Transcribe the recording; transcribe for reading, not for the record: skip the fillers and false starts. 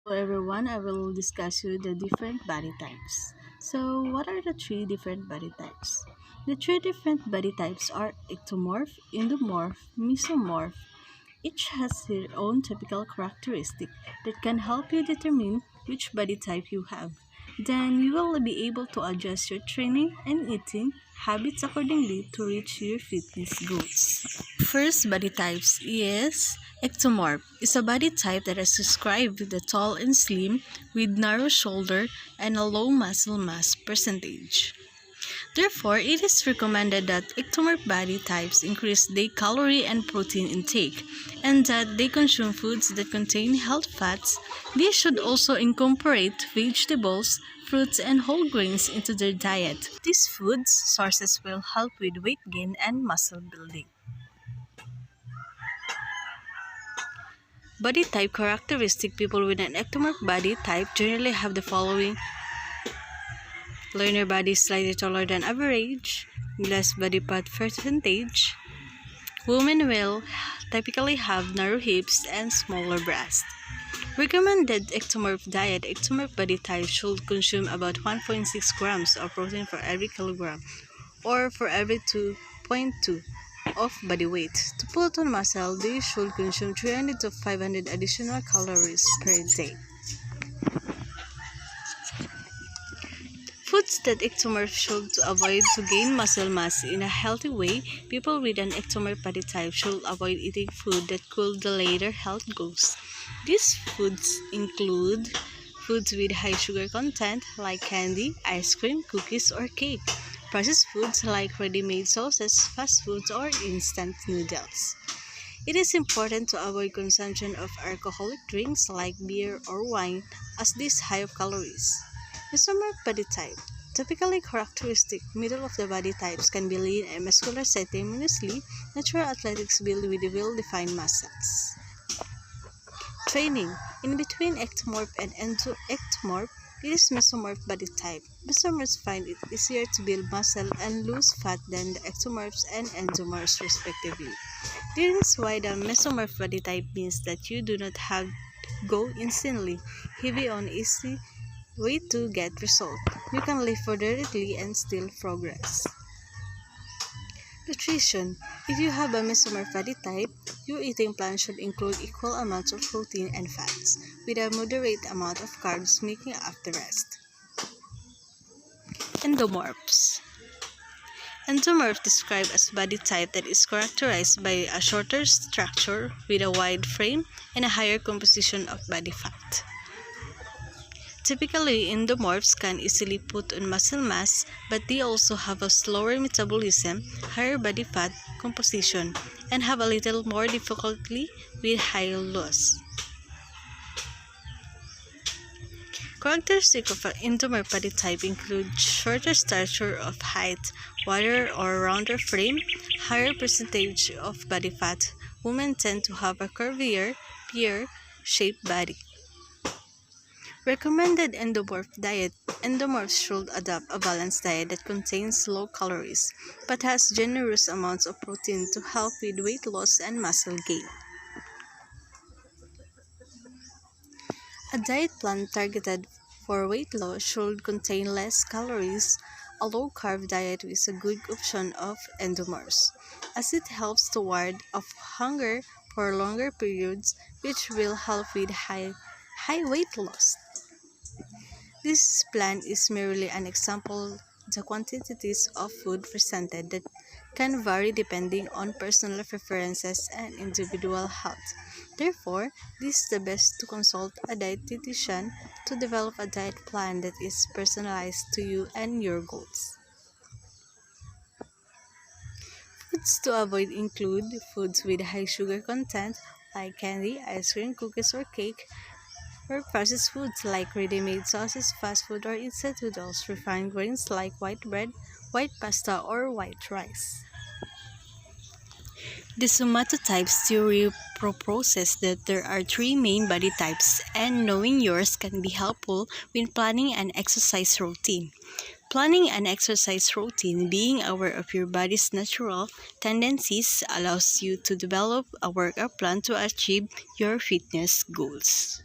Hello everyone, I will discuss you the different body types. So, what are the three different body types? The three different body types are ectomorph, endomorph, mesomorph. Each has their own typical characteristic that can help you determine which body type you have. Then you will be able to adjust your training and eating habits accordingly to reach your fitness goals. First body types is ectomorph. Is a body type that is described with the tall and slim with narrow shoulder and a low muscle mass percentage. Therefore, it is recommended that ectomorph body types increase their calorie and protein intake and that they consume foods that contain health fats. They should also incorporate vegetables, fruits, and whole grains into their diet. These food sources will help with weight gain and muscle building. Body type characteristic. People with an ectomorph body type generally have the following: leaner body slightly taller than average, less body fat percentage. Women will typically have narrow hips and smaller breasts. Recommended ectomorph diet. Ectomorph body type should consume about 1.6 grams of protein for every kilogram or for every 2.2 of body weight. To put on muscle, they should consume 300 to 500 additional calories per day. Foods that ectomorph should avoid to gain muscle mass in a healthy way. People with an ectomorph body type should avoid eating food that could delay their health goals. These foods include foods with high sugar content like candy, ice cream, cookies, or cake. Processed foods like ready-made sauces, fast foods, or instant noodles. It is important to avoid consumption of alcoholic drinks like beer or wine as these high of calories. Mesomorph body type. Typically characteristic middle of the body types can be lean and muscular simultaneously. Natural athletics build with well-defined muscles. Training. In between ectomorph and ectomorph, it is mesomorph body type. Mesomorphs find it easier to build muscle and lose fat than the ectomorphs and endomorphs respectively. This is why the mesomorph body type means that you do not have to go insanely heavy on easy way to get result. You can live moderately and still progress. Nutrition. If you have a mesomorph body type, your eating plan should include equal amounts of protein and fats, with a moderate amount of carbs making up the rest. Endomorphs. Endomorph described as body type that is characterized by a shorter structure with a wide frame and a higher composition of body fat. Typically, endomorphs can easily put on muscle mass, but they also have a slower metabolism, higher body fat composition, and have a little more difficulty with high loss. Characteristics of an endomorph body type include shorter stature of height, wider or rounder frame, higher percentage of body fat. Women tend to have a curvier, pear-shaped body. Recommended endomorph diet. Endomorphs should adopt a balanced diet that contains low calories but has generous amounts of protein to help with weight loss and muscle gain. A diet plan targeted for weight loss should contain less calories. A low-carb diet is a good option of endomorphs, as it helps to ward off hunger for longer periods, which will help with high weight loss. This plan is merely an example. The quantities of food presented that can vary depending on personal preferences and individual health. Therefore, it is the best to consult a dietitian to develop a diet plan that is personalized to you and your goals. Foods to avoid include foods with high sugar content like candy, ice cream, cookies, or cake, or processed foods like ready-made sauces, fast food, or instant noodles, refined grains like white bread, white pasta, or white rice. The somatotypes theory proposes that there are three main body types, and knowing yours can be helpful when planning an exercise routine. Planning an exercise routine, being aware of your body's natural tendencies, allows you to develop a workout plan to achieve your fitness goals.